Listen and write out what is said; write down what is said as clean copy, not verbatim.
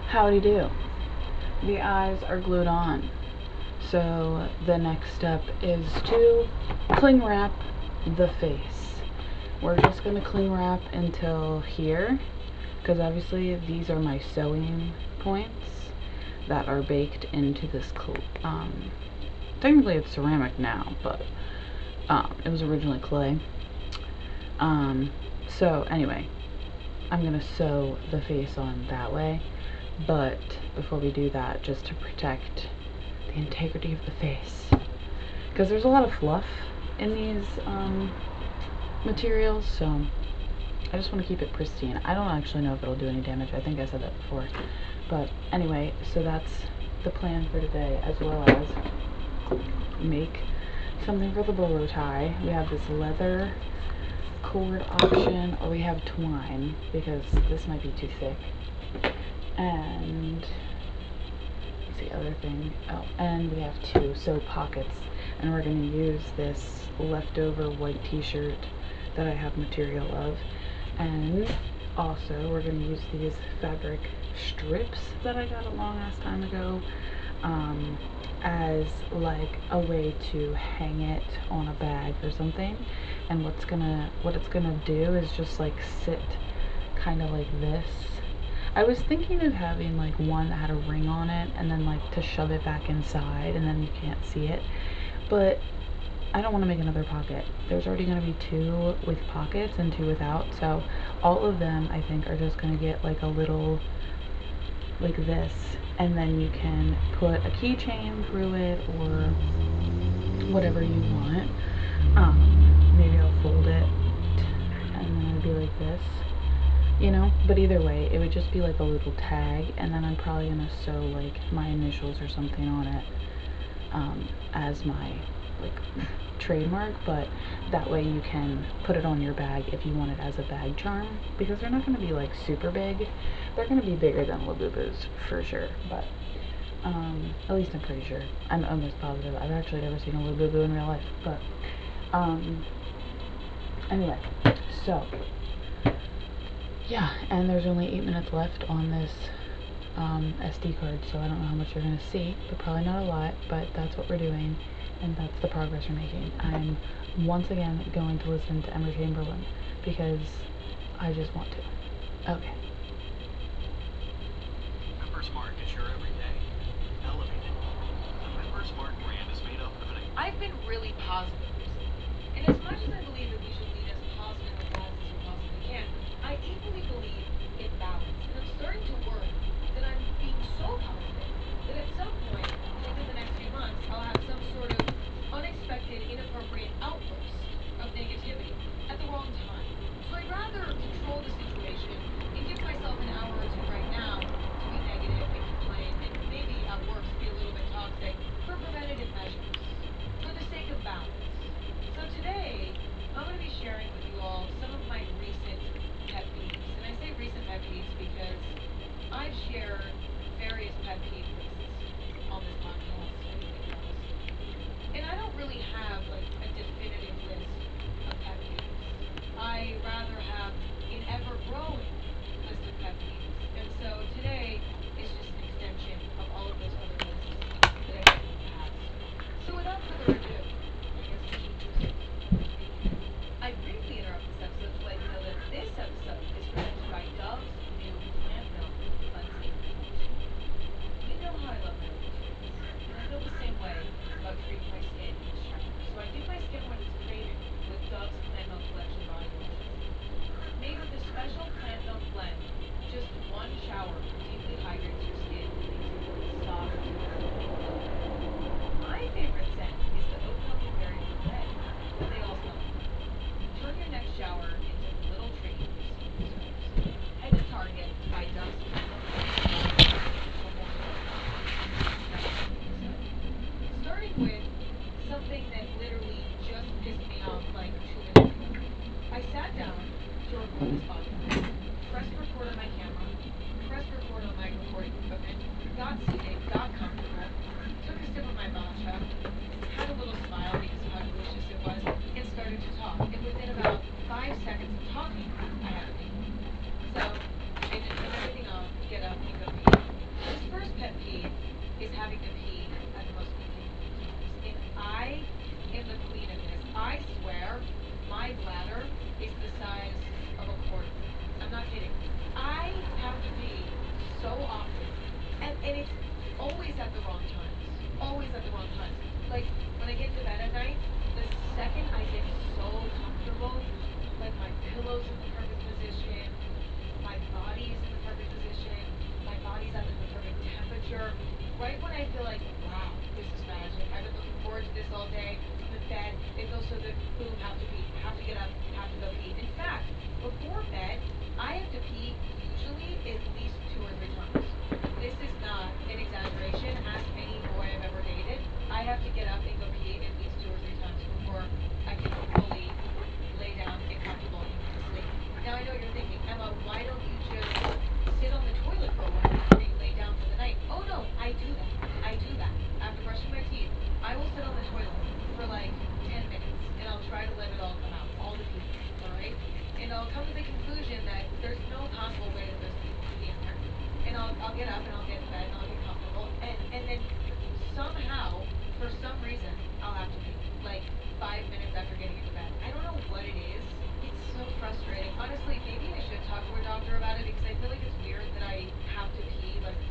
Howdy do. The eyes are glued on. So the next step is to cling wrap the face. We're just going to cling wrap until here, because obviously these are my sewing points that are baked into this technically it's ceramic now, but it was originally clay. So anyway, I'm gonna sew the face on that way, but before we do that, just to protect the integrity of the face, because there's a lot of fluff in these materials, so I just want to keep it pristine. I don't actually know if it'll do any damage. I think I said that before. But anyway, so that's the plan for today, as well as make something for the bolo tie. We have this leather cord option, or we have twine, because this might be too thick. And what's the other thing? Oh, and we have two sew pockets, and we're going to use this leftover white t-shirt that I have material of. And also we're going to use these fabric strips that I got a long ass time ago as like a way to hang it on a bag or something. And what it's gonna do is just like sit kind of like this. I was thinking of having like one that had a ring on it, and then like to shove it back inside and then you can't see it, but I don't want to make another pocket. There's already going to be two with pockets and two without, so all of them I think are just going to get like a little like this, and then you can put a keychain through it or whatever you want. Maybe I'll fold it and then it'll be like this, you know, but either way it would just be like a little tag, and then I'm probably going to sew like my initials or something on it as my like trademark, but that way you can put it on your bag if you want it as a bag charm, because they're not going to be like super big. They're going to be bigger than Labubus for sure, but at least I'm pretty sure. I'm almost positive. I've actually never seen a Labubu in real life, but anyway, so yeah, and there's only 8 minutes left on this SD card, so I don't know how much you're going to see, but probably not a lot, but that's what we're doing, and that's the progress we're making. I'm once again going to listen to Emma Chamberlain, because I just want to. Okay. Members Mark is your everyday. Elevated. The Members Mark brand is made up of an... I've been really positive recently, and as much as I believe that we should lead as positive a lives as we possibly can, I equally believe in balance, and I'm starting to worry that I'm being so positive that at some point within the next few months I'll have some sort of unexpected, inappropriate outburst of negativity at the wrong time. So I'd rather control the situation and give myself an hour or two right now to be negative and complain, and maybe at worst be a little bit toxic for preventative measures, for the sake of balance. So today, I'm going to be sharing with you all some of my recent pet peeves. And I say recent pet peeves because I've shared various pet peeve lists on this podcast, to be honest. And I don't really have like a definitive list of pet peeves. I rather have an ever-growing list of pet peeves. And so today is just an extension of all of those other lists that I've done in the past. So without further ado, I guess we should just begin. I briefly interrupt this episode to let you know that this episode is presented by Dove's new plant milk cleansing lotion. You know how I love my lotions, and I feel the same way about treating my skin each time. So I give my skin what it's craving with Dove's Plant Milk Collection body lotion. Made with a special plant milk blend, just one shower deeply hydrates your skin and leaves you feeling soft and glowing. My favorite scent is the oat milk and berry bouquet, but they all smell alike. Turn your next shower into the little treat your skin deserves. Head to Target to buy Dove's Plant Milk Collection for more starting with something that literally just pissed me off like 2 minutes ago. I sat down to record this podcast, pressed record on my camera, pressed record on my recording equipment, got seated, got comfortable, took a sip of my matcha, had a little smile because of how delicious it was, and started to talk. And within about 5 seconds of talking, I had to pee. So And it's always at the wrong times. Always at the wrong times. Like, when I get to bed at night, the second I get so